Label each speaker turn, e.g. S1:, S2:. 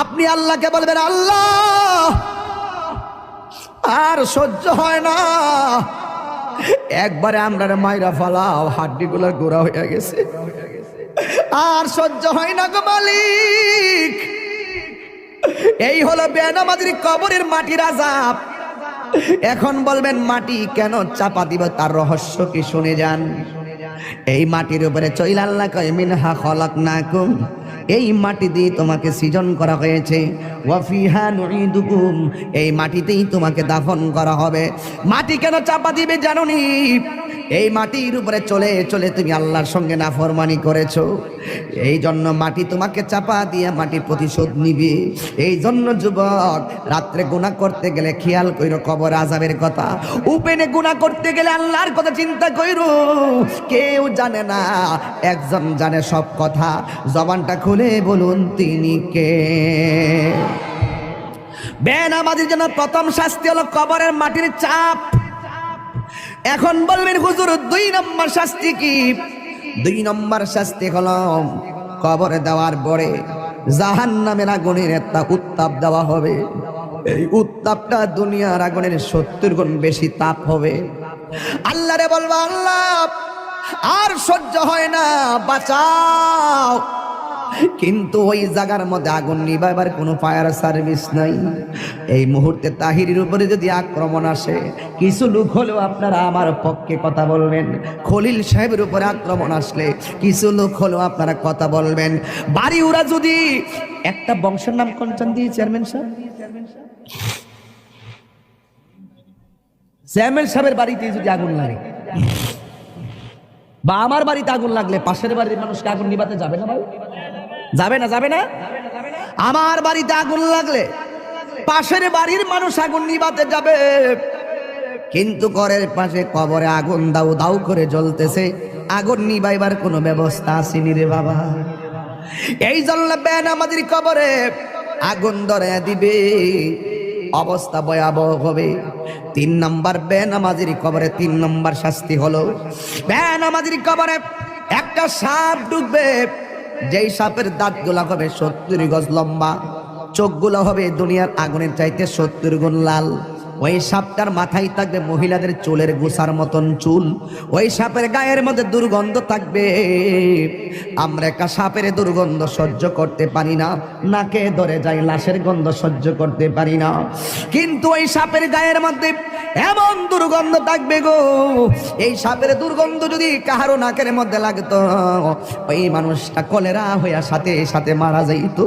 S1: আপনি আল্লাহকে বলবেন, আল্লাহ আর সহ্য হয় না, একবারে আমরা মাইরা ফালাও, হাড্ডিগুলো গোড়া হয়ে গেছে, আর সহ্য হয় না গো মালিক। এই হলো বেনামাজির কবরের মাটির আযাব। এখন বলবেন মাটি কেন চাপা দিব, তার রহস্য কি শুনে যান। এই মাটির উপরে চইল আল্লাহ কয় মিনহা খলাকনাকুম, এই মাটি দিয়ে তোমাকে সৃজন করা হয়েছে, ওয়া ফিহা নুঈদুকুম, এই মাটিতেই তোমাকে দাফন করা হবে। মাটি কেন চাপা দিবে জানোনি? এই মাটির উপরে চলে চলে তুমি আল্লাহর সঙ্গে নাফরমানি করেছো, এই জন্য মাটি তোমাকে চাপা দিয়ে মাটি প্রতিশোধ নিবে। এই জন্য যুবক, রাত্রে গুনাহ করতে গেলে খেয়াল কইরো কবর আযাবের কথা, উপেনে গুনাহ করতে গেলে আল্লাহর কথা চিন্তা কইরো। কেউ জানে না, একজন জানে সব কথা, জবানটা খুলে বলুন তিনি কে। বেনামাজির জন্য প্রথম শাস্তি হলো কবরের মাটির চাপ। এখন বলবেন হুজুর 2 নম্বর শাস্তি কি? 2 নম্বর শাস্তি হলো কবরে দেওয়ার পরে জাহান্নামের আগুনের একটা উত্তাপ দেওয়া হবে। এই উত্তাপটা দুনিয়ার আগুনের 70 গুণ বেশি তাপ হবে। আল্লাহরে বলবো, আল্লাহ আর সহ্য হয় না, বাঁচাও। কিন্তু ওই জায়গার মধ্যে আগুন নিভাবার কোনো ফায়ার সার্ভিস নাই। এই মুহূর্তে তাহিরের উপরে যদি আক্রমণ আসে, কিছু লোক হলেও আপনারা আমার পক্ষে কথা বলবেন। খলিল সাহেবের উপরে আক্রমণ আসলে কিছু লোক হলেও আপনারা কথা বলবেন। বাড়ি ওরা যদি একটা বংশের নাম কোনচান দিয়ে চেয়ারম্যান সাহেব, চেয়ারম্যান সাহেবের বাড়িতে যদি আগুন লাগে, বা আমার বাড়িতে আগুন লাগলে পাশের বাড়ির মানুষকে আগুন নিভাতে যাবে না ভাই? যাবে না? যাবে না? আমার বাড়িতে আগুন লাগলে পাশের বাড়ির মানুষ আগুন নিভাতে যাবে, কিন্তু ঘরের পাশে কবরে আগুন দাউ দাউ করে জ্বলতেছে, আগুন নিভাইবার কোনো ব্যবস্থা আসেনি রে বাবা। এই জন্য বেনামাজির কবরে আগুন ধরে দিবে, অবস্থা ভয়াবহ হবে। 3 নম্বর বেনামাজির কবরে 3 নম্বর শাস্তি হলো, বেনামাজির কবরে একটা সাপ ঢুকবে, যেই সাপের দাঁতগুলো হবে 70 গজ লম্বা, চোখগুলো হবে দুনিয়ার আগুনের চাইতে 70 গুণ লাল। ওই সাপটার মাথায় থাকবে মহিলাদের চুলের গোছার মতন চুল। ওই সাপের গায়ের মধ্যে দুর্গন্ধ থাকবে। আমরা একটা সাপের দুর্গন্ধ সহ্য করতে পারি না, নাকে ধরে যায়, লাশের গন্ধ সহ্য করতে পারি না। কিন্তু ওই সাপের গায়ের মধ্যে এমন দুর্গন্ধ থাকবে গো, এই সাপের দুর্গন্ধ যদি কাহারো নাকের মধ্যে লাগতো, ওই মানুষটা কলেরা হইয়া সাথে সাথে মারা যাইতো।